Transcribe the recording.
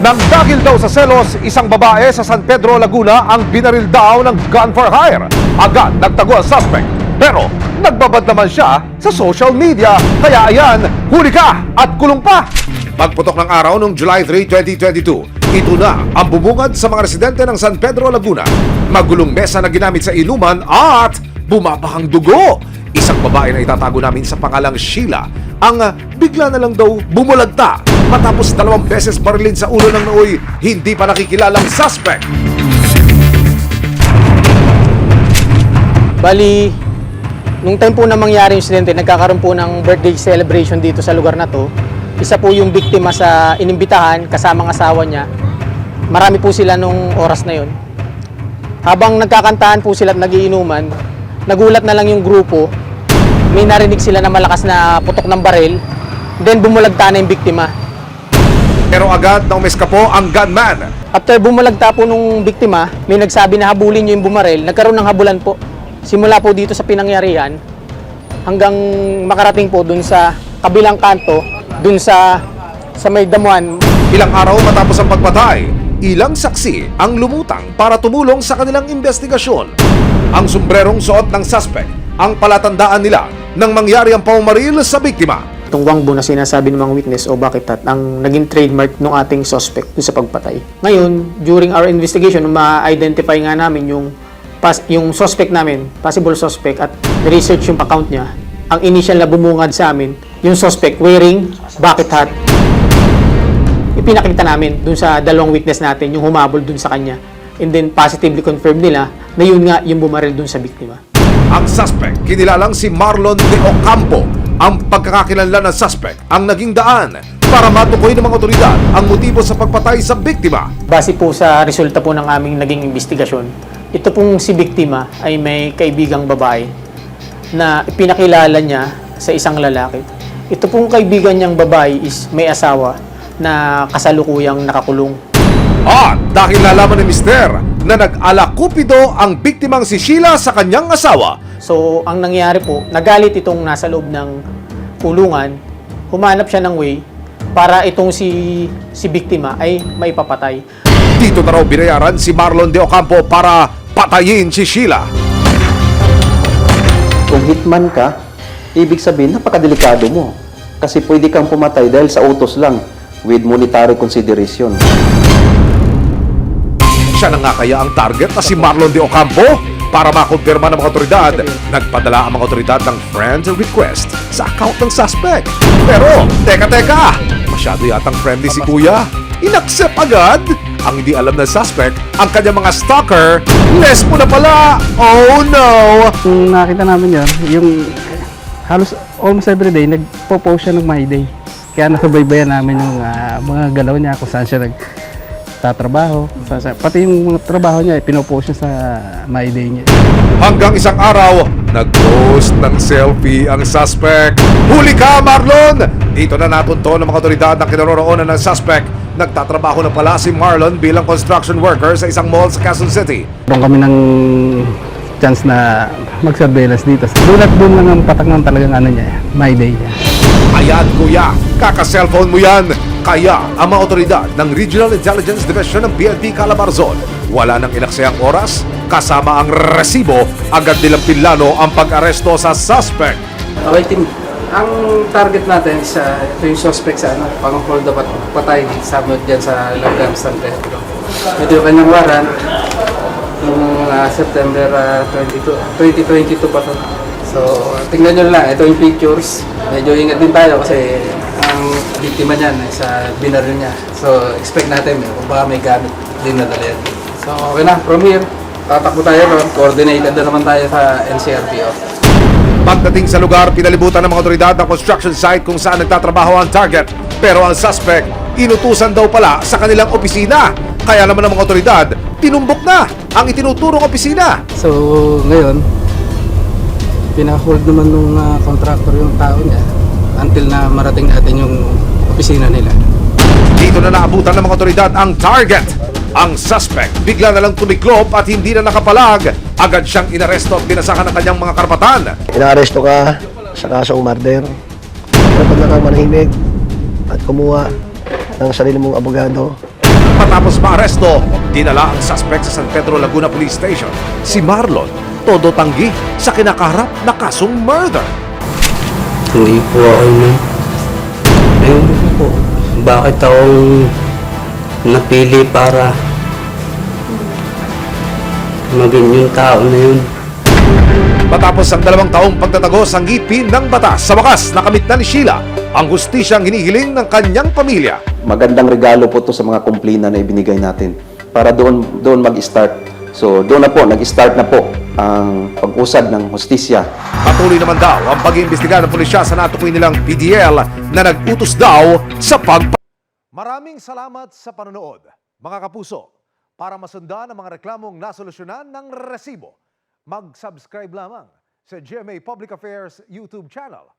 Nang dahil daw sa selos, isang babae sa San Pedro, Laguna ang binaril daw ng gun for hire. Agad nagtago ang suspect. Pero nagbabad naman siya sa social media. Kaya ayan, huli ka at kulong pa. Pagputok ng araw noong July 3, 2022, ito na ang bumungad sa mga residente ng San Pedro, Laguna. Magulong mesa na ginamit sa inuman at bumabahang dugo. Isang babae na itatago namin sa pangalang Sheila ang bigla na lang daw bumulagta matapos 2 beses barilin sa ulo ng nooy hindi pa nakikilalang suspect. Bali, nung time po na mangyari yung insidente, nagkakaroon po ng birthday celebration dito sa lugar na to. Isa po yung biktima sa inimbitahan kasama ng asawa niya. Marami po sila nung oras na yon. Habang nagkakantahan po sila at nagiinuman, nagulat na lang yung grupo. May narinig sila na malakas na putok ng baril. Then bumulagta na yung biktima. Pero agad na umeskapo ang gunman. After bumulagta po nung biktima, may nagsabi na habulin niyo yung bumaril. Nagkaroon ng habulan po. Simula po dito sa pinangyarihan hanggang makarating po dun sa kabilang kanto, dun sa may damuhan. Ilang araw matapos ang pagpatay, ilang saksi ang lumutang para tumulong sa kanilang investigasyon. Ang sombrerong suot ng suspect ang palatandaan nila nang mangyari ang paumaril sa biktima. Itong wangbo na sinasabi ng mga witness o bakit ang naging trademark ng ating suspect sa pagpatay. Ngayon, during our investigation, ma-identify nga namin yung suspect namin, possible suspect, at research yung account niya. Ang initial na bumungad sa amin, yung suspect wearing bucket hat. Ipinakita namin dun sa 2 witness natin, yung humabol dun sa kanya. And then positively confirm nila na yun nga yung bumaril dun sa biktima. Ang suspect, kinilalang si Marlon de Ocampo. Ang pagkakakilanlan ng suspect ang naging daan para matukoy ng mga otoridad ang motibo sa pagpatay sa biktima. Base po sa resulta po ng aming naging investigasyon, ito pong si biktima ay may kaibigang babae na ipinakilala niya sa isang lalaki. Ito pong kaibigan niyang babae is may asawa na kasalukuyang nakakulong. At dahil nalaman ni Mister na nag-alakupido ang biktimang si Sheila sa kanyang asawa. So, ang nangyari po, nagalit itong nasa loob ng kulungan, humanap siya ng way para itong si biktima ay maipapatay. Dito na raw binayaran si Marlon de Ocampo para patayin si Sheila. Kung hitman ka, ibig sabihin napakadelikado mo. Kasi pwede kang pumatay dahil sa utos lang with monetary consideration. Siya na nga kaya ang target na si Marlon de Ocampo? Para makumpirma ng mga otoridad, nagpadala ang mga otoridad ng friend request sa account ng suspect. Pero, teka! Masyado yatang friendly si Kuya. Inaccept agad? Ang hindi alam ng suspect, ang kanyang mga stalker, lesbo na pala! Oh no! Kung nakita namin yan, yung halos almost every day, nagpo-post siya ng My Day. Kaya nasubaybayan namin yung mga galaw niya kung saan siya nagtatrabaho. Pati yung mga trabaho niya, pinopost niya sa My Day niya. Hanggang isang araw, nag-post ng selfie ang suspect. Huli ka, Marlon! Dito na napunto ng mga otoridad na kinaroroonan ng suspect. Nagtatrabaho na pala si Marlon bilang construction worker sa isang mall sa Quezon City. Doon kami ng chance na mag-surveillance dito. Doon at doon lang ang patak ng talagang My Day niya. Ayan, Kuya, kaka-cellphone mo yan. Kaya ang mga otoridad ng Regional Intelligence Division ng PNP Calabarzon wala nang inaksayang oras, kasama ang resibo, agad nilang pinlano ang pag-aresto sa suspect. Okay, team. Ang target natin is ito yung suspect sa pang-hold up at patay sa dyan sa Langgam, San Pedro. Ito yung kanyang warrant noong September 2022 pa to. So, tingnan nyo lang, ito yung pictures. Medyo ingat din tayo kasi ang biktima niyan sa binaril niya. So, expect natin kung baka may gamit din na dala yan. So, okay na. From here, tatakbo tayo ron. Coordinated na naman tayo sa NCRPO. Pagdating sa lugar, pinalibutan ng mga otoridad ng construction site kung saan nagtatrabaho ang target. Pero ang suspect, inutusan daw pala sa kanilang opisina. Kaya naman ng mga otoridad, tinumbok na ang itinuturong opisina. So, ngayon, pinahold naman nung contractor yung tao niya until na marating natin yung opisina nila. Dito na naabutan ng mga otoridad ang target. Ang suspect bigla na lang tumiklop at hindi na nakapalag. Agad siyang inaresto at binasahan ng kanyang mga karapatan. Inaaresto ka sa kasong murder. Dapat na kang manahimik at kumuha ng sarili mong abogado. Matapos maaresto, dinala ang suspect sa San Pedro Laguna Police Station. Si Marlon, todo tanggi sa kinakaharap na kasong murder. Hindi po ako nun. Ayun po, bakit akong napili para maging yung tao na yun? Matapos ang 2 taong pagtatago sa ngipin ng batas, sa wakas nakamit na ni Sheila ang hustisyang hinihiling ng kanyang pamilya. Magandang regalo po to sa mga kumplina na ibinigay natin para doon mag-start. So doon na po, nag-start na po ang pag-usad ng hustisya. Patuloy naman daw ang pag-iimbestiga ng pulisya sa natukoy nilang PDL na nag-utos daw sa Maraming salamat sa panonood, mga kapuso. Para masundan ang mga reklamong nasolusyonan ng resibo, mag-subscribe lamang sa GMA Public Affairs YouTube channel